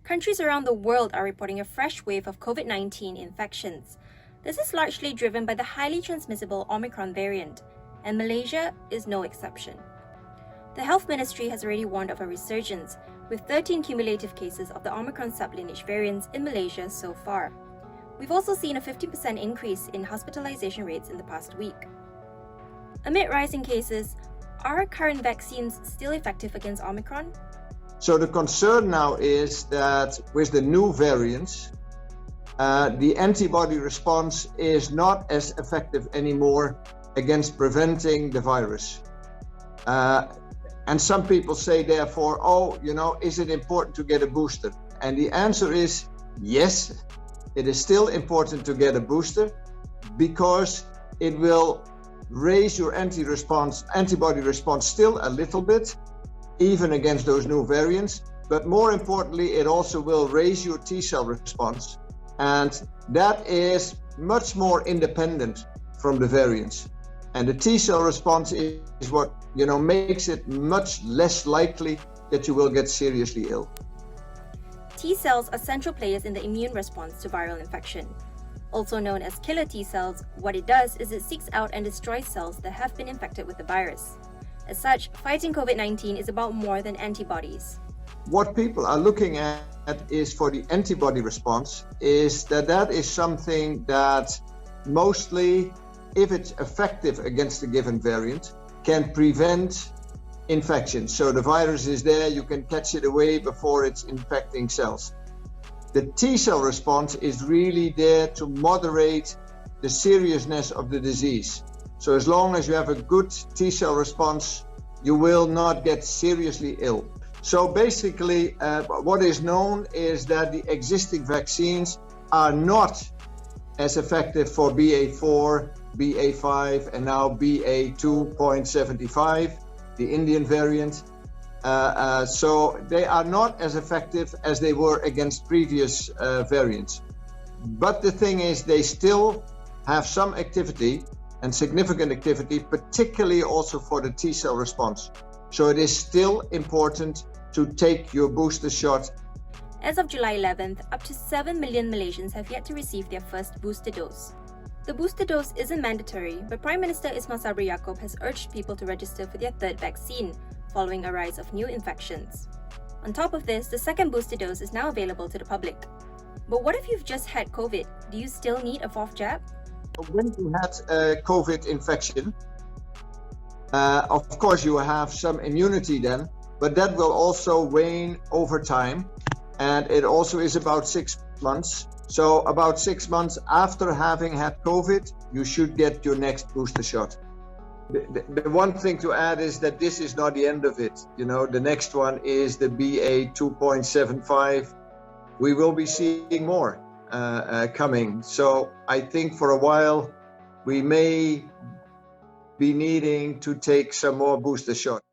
countries around the world are reporting a fresh wave of COVID-19 infections. This is largely driven by the highly transmissible Omicron variant, and Malaysia is no exception. The Health Ministry has already warned of a resurgence, with 13 cumulative cases of the Omicron sublineage variants in Malaysia so far. We've also seen a 50% increase in hospitalization rates in the past week. Amid rising cases, are current vaccines still effective against Omicron? So the concern now is that with the new variants, the antibody response is not as effective anymore against preventing the virus. And some people say, therefore, is it important to get a booster? And the answer is yes, it is still important to get a booster because it will raise your antibody response still a little bit, even against those new variants. But more importantly, it also will raise your T-cell response. And that is much more independent from the variants. And the T-cell response is what makes it much less likely that you will get seriously ill. T-cells are central players in the immune response to viral infection. Also known as killer T-cells, what it does is it seeks out and destroys cells that have been infected with the virus. As such, fighting COVID-19 is about more than antibodies. What people are looking at is for the antibody response, is that is something that mostly, if it's effective against a given variant, can prevent infection. So the virus is there, you can catch it away before it's infecting cells. The T-cell response is really there to moderate the seriousness of the disease. So as long as you have a good T-cell response, you will not get seriously ill. So basically, what is known is that the existing vaccines are not as effective for BA4, BA5, and now BA2.75, the Indian variant. So they are not as effective as they were against previous variants. But the thing is, they still have some activity and significant activity, particularly also for the T-cell response. So it is still important to take your booster shot. As of July 11th, up to 7 million Malaysians have yet to receive their first booster dose. The booster dose isn't mandatory, but Prime Minister Ismail Sabri Yaakob has urged people to register for their third vaccine, following a rise of new infections. On top of this, the second booster dose is now available to the public. But what if you've just had COVID? Do you still need a fourth jab? When you had a COVID infection, of course you have some immunity then, but that will also wane over time. And it also is about 6 months. So about 6 months after having had COVID, you should get your next booster shot. The one thing to add is that this is not the end of it. The next one is the BA2.75. We will be seeing more coming. So I think for a while, we may be needing to take some more booster shots.